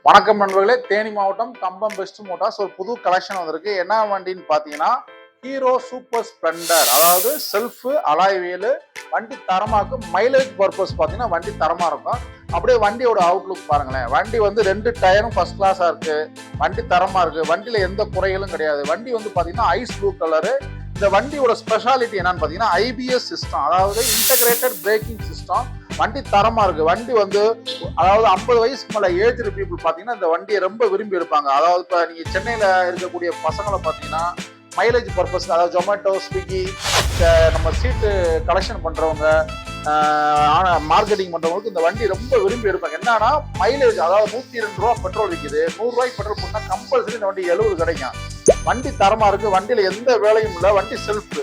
வணக்கம் நண்பர்களே, தேனி மாவட்டம் கம்பம் பெஸ்ட் மோட்டார்ஸ் ஒரு புது கலெக்ஷன் வந்திருக்கு. என்ன வண்டின்னு பார்த்தீங்கன்னா ஹீரோ சூப்பர் ஸ்ப்ளெண்டர், அதாவது செல்ஃப் அலாய் வீலு. வண்டி தரமா இருக்கும். மைலேஜ் பர்பஸ் பார்த்தீங்கன்னா வண்டி தரமா இருக்கும். அப்படியே வண்டியோட அவுட்லுக் பாருங்களேன். வண்டி வந்து 2 டயரும் ஃபர்ஸ்ட் கிளாஸா இருக்கு. வண்டி தரமா இருக்கு. வண்டியில எந்த குறைகளும் கிடையாது. வண்டி வந்து பார்த்தீங்கன்னா ஐஸ் ப்ளூ கலரு. இந்த வண்டியோட ஸ்பெஷாலிட்டி என்னன்னு பார்த்தீங்கன்னா ஐபிஎஸ் சிஸ்டம், அதாவது இன்டகிரேட்டட் பிரேக்கிங் சிஸ்டம். வண்டி தரமா இருக்கு. வண்டி வந்து அதாவது 50 வயசுக்கு மேல ஏஜ் பீப்புள் பாத்தீங்கன்னா இந்த வண்டியை ரொம்ப விரும்பி எடுப்பாங்க. அதாவது இப்ப நீங்க சென்னையில இருக்கக்கூடிய பசங்களை பாத்தீங்கன்னா மைலேஜ் பர்பஸ், அதாவது ஜொமேட்டோ, ஸ்விக்கி, நம்ம சீட்டு கலெக்ஷன் பண்றவங்க, மார்க்கெட்டிங் பண்றவங்களுக்கு இந்த வண்டி ரொம்ப விரும்பி எடுப்பாங்க. என்னன்னா மைலேஜ், அதாவது 102 ரூபா பெட்ரோல் விற்குது. 100 ரூபாய்க்கு பெட்ரோல் போட்டா கம்பல்சரி இந்த வண்டி 70 கிடைக்கும். வண்டி தரமா இருக்கு. வண்டியில எந்த வேலையும் இல்லை. வண்டி செல்ஃப்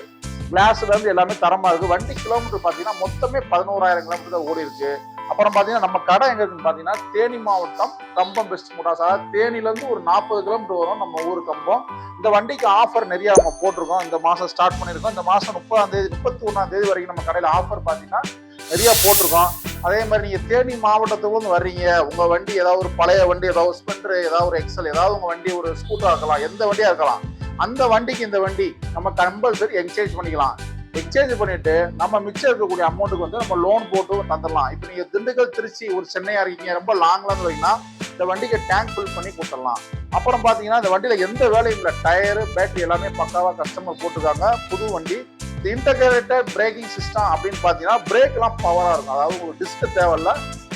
கிளாஸ்ல இருந்து எல்லாமே தரமா இருக்கு. வண்டி கிலோமீட்டர் பாத்தீங்கன்னா மொத்தமே 11,000 கிலோமீட்டர் தான் ஓடி இருக்கு. அப்புறம் பாத்தீங்கன்னா நம்ம கடை எங்க இருக்குன்னு பாத்தீங்கன்னா தேனி மாவட்டம் கம்பம் பெஸ்ட் மோட்டார்ஸ், அதாவது தேனில இருந்து ஒரு 40 கிலோமீட்டர் வரும் நம்ம ஊரு கம்பம். இந்த வண்டிக்கு ஆஃபர் நிறைய நம்ம போட்டிருக்கோம். இந்த மாசம் ஸ்டார்ட் பண்ணிருக்கோம். இந்த மாசம் 30ஆம் தேதி 31ஆம் தேதி வரைக்கும் நம்ம கடையில ஆஃபர் பாத்தீங்கன்னா நிறைய போட்டிருக்கோம். அதே மாதிரி நீங்க தேனி மாவட்டத்துக்கு வர்றீங்க, உங்க வண்டி ஏதாவது ஒரு பழைய வண்டி, ஏதாவது ஸ்பெண்டர், ஏதாவது ஒரு எக்ஸல், ஏதாவது உங்க வண்டி ஒரு ஸ்கூட்டரா இருக்கலாம், எந்த வண்டியா இருக்கலாம், அந்த வண்டிக்கு இந்த வண்டி நம்ம கம்பல்சரி எக்ஸ்சேஞ்ச் பண்ணிக்கலாம். எக்ஸ்சேஞ்ச் பண்ணிட்டு நம்ம மிச்சம் இருக்கக்கூடிய அமௌண்ட்டுக்கு வந்து நம்ம லோன் போட்டு தந்துடலாம். இப்போ நீங்க திண்டுக்கல், திருச்சி, ஒரு சென்னையா இருக்கீங்க, ரொம்ப லாங்ல இருந்து வரீங்கன்னா இந்த வண்டிக்கு டேங்க் ஃபில் பண்ணி கொடுத்துடலாம். அப்புறம் பாத்தீங்கன்னா இந்த வண்டியில எந்த வேலையும் இல்லை. டயரு, பேட்டரி எல்லாமே பக்காவா கஸ்டமர் போட்டுருக்காங்க. புது வண்டி. இன்டகிரேட்டட் பிரேக்கிங் சிஸ்டம் அப்படின்னு பாத்தீங்கன்னா பிரேக் எல்லாம் பவரா இருக்கும். அதாவது உங்களுக்கு டிஸ்க் தேவையில்ல.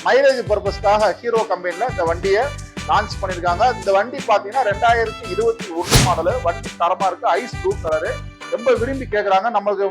மைலேஜ் பர்பஸ்க்காக ஹீரோ கம்பெனில இந்த வண்டியை லான்ச் பண்ணிருக்காங்க. இந்த வண்டி பாத்தீங்கன்னா 2021 மாடலு. வண்டி தரமா இருக்கு. Ice blue colour. ரொம்ப விரும்பி கேட்கறாங்க. நமக்கு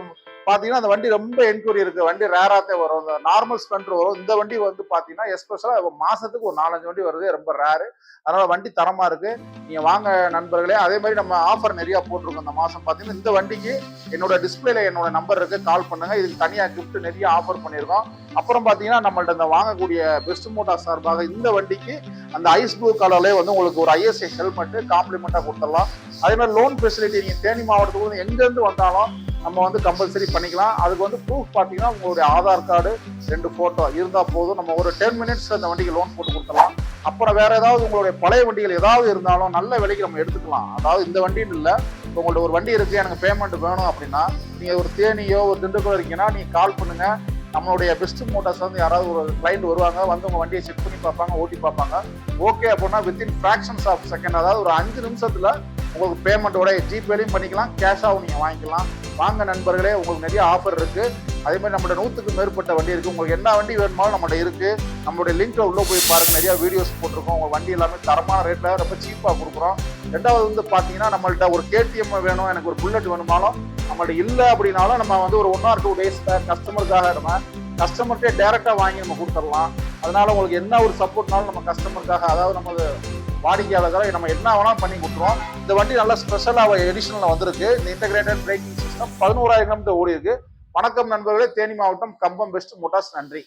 பாத்தீங்கன்னா அந்த வண்டி ரொம்ப என்கொயரி இருக்கு. வண்டி ரேராத்தே வரும். இந்த நார்மல் ஸ்பெண்டர் வரும். இந்த வண்டி வந்து பாத்தீங்கன்னா எஸ்பெஷலா மாசத்துக்கு ஒரு 4-5 வண்டி வருது. ரொம்ப ரேரு. அதனால வண்டி தரமா இருக்கு. நீங்க வாங்க நண்பர்களே. அதே மாதிரி நம்ம ஆஃபர் நிறைய போட்டிருக்கோம். இந்த மாசம் பாத்தீங்கன்னா இந்த வண்டிக்கு என்னோட டிஸ்பிளேல என்னோட நம்பர் இருக்கு, கால் பண்ணுங்க. இதுக்கு தனியா கிஃப்ட் நிறைய ஆஃபர் பண்ணியிருக்கோம். அப்புறம் பாத்தீங்கன்னா நம்மள்ட்ட இந்த வாங்கக்கூடிய பெஸ்ட் மோட்டார் சார்பாக இந்த வண்டிக்கு அந்த ஐஸ் ப்ளூ கலர்லேயே வந்து உங்களுக்கு ஒரு ஐஎஸ்ஐ ஹெல்மெட் காம்ப்ளிமெண்டா கொடுத்துடலாம். அதே மாதிரி லோன் ஃபெசிலிட்டி நீங்க தேனி மாவட்டத்துக்கு எங்க இருந்து வந்தாலும் நம்ம வந்து கம்பல்சரி பண்ணிக்கலாம். அதுக்கு வந்து ப்ரூஃப் பார்த்தீங்கன்னா உங்களுடைய ஆதார் கார்டு, 2 போட்டோ இருந்தால் போதும். நம்ம ஒரு 10 மினிட்ஸ்ல அந்த வண்டிக்கு லோன் போட்டு கொடுத்துடலாம். அப்புறம் வேற ஏதாவது உங்களுடைய பழைய வண்டிகள் ஏதாவது இருந்தாலும் நல்ல விலைக்கு நம்ம எடுத்துக்கலாம். அதாவது இந்த வண்டின்னு இல்லை, உங்கள்ட்ட ஒரு வண்டி இருக்கு, எனக்கு பேமெண்ட் வேணும் அப்படின்னா நீங்க ஒரு தேனியோ ஒரு திண்டுக்கல் இருக்கீங்கன்னா நீங்க கால் பண்ணுங்க. நம்மளுடைய பெஸ்ட் மோட்டார்ஸ் வந்து யாராவது ஒரு கிளைண்ட் வருவாங்க, வந்து உங்க வண்டியை செக் பண்ணி பார்ப்பாங்க, ஓட்டி பார்ப்பாங்க. ஓகே அப்படின்னா வித்தின் ஃபிராக்ஷன்ஸ் ஆஃப் செகண்ட், அதாவது ஒரு 5 நிமிஷத்துல உங்களுக்கு பேமெண்ட்டோட ஜிபேலையும் பண்ணிக்கலாம், கேஷாகவும் நீங்க வாங்கிக்கலாம். வாங்க நண்பர்களே, உங்களுக்கு நிறைய ஆஃபர் இருக்கு. அதே மாதிரி நம்மளோட 100க்கும் மேற்பட்ட வண்டி இருக்கு. உங்களுக்கு என்ன வண்டி வேணுமாலும் நம்மள்ட்ட இருக்கு. நம்மளுடைய லிங்க்ல உள்ள போய் பாருங்க, நிறைய வீடியோஸ் போட்டிருக்கோம். உங்க வண்டி எல்லாமே தரமான ரேட்ல ரொம்ப சீப்பா கொடுக்குறோம். ரெண்டாவது வந்து பாத்தீங்கன்னா நம்மள்ட்ட ஒரு கேடிஎம் வேணும், எனக்கு ஒரு புல்லட் வேணுமாலும் நம்மள்ட்ட இல்லை அப்படின்னாலும் நம்ம வந்து ஒரு 1 or 2 days கஸ்டமருக்காக நம்ம கஸ்டமர்கிட்டே டைரக்டா வாங்கி நம்ம கொடுத்துடலாம். அதனால உங்களுக்கு என்ன ஒரு சப்போர்ட்னாலும் நம்ம கஸ்டமருக்காக, அதாவது நமது வாடிக்கையாளர்களை நம்ம என்ன வேணாலும் பண்ணி கொடுத்துருவோம். இந்த வண்டி நல்லா ஸ்பெஷலா எடிஷனல்ல வந்திருக்கு. இந்த இன்டகிரேட்டட் பிரேக்கிங் சிஸ்டம் 11,000 கிலோமீட்டர் ஓடி இருக்கு. வணக்கம் நண்பர்களே, தேனி மாவட்டம் கம்பம் பெஸ்ட் மோட்டார்ஸ். நன்றி.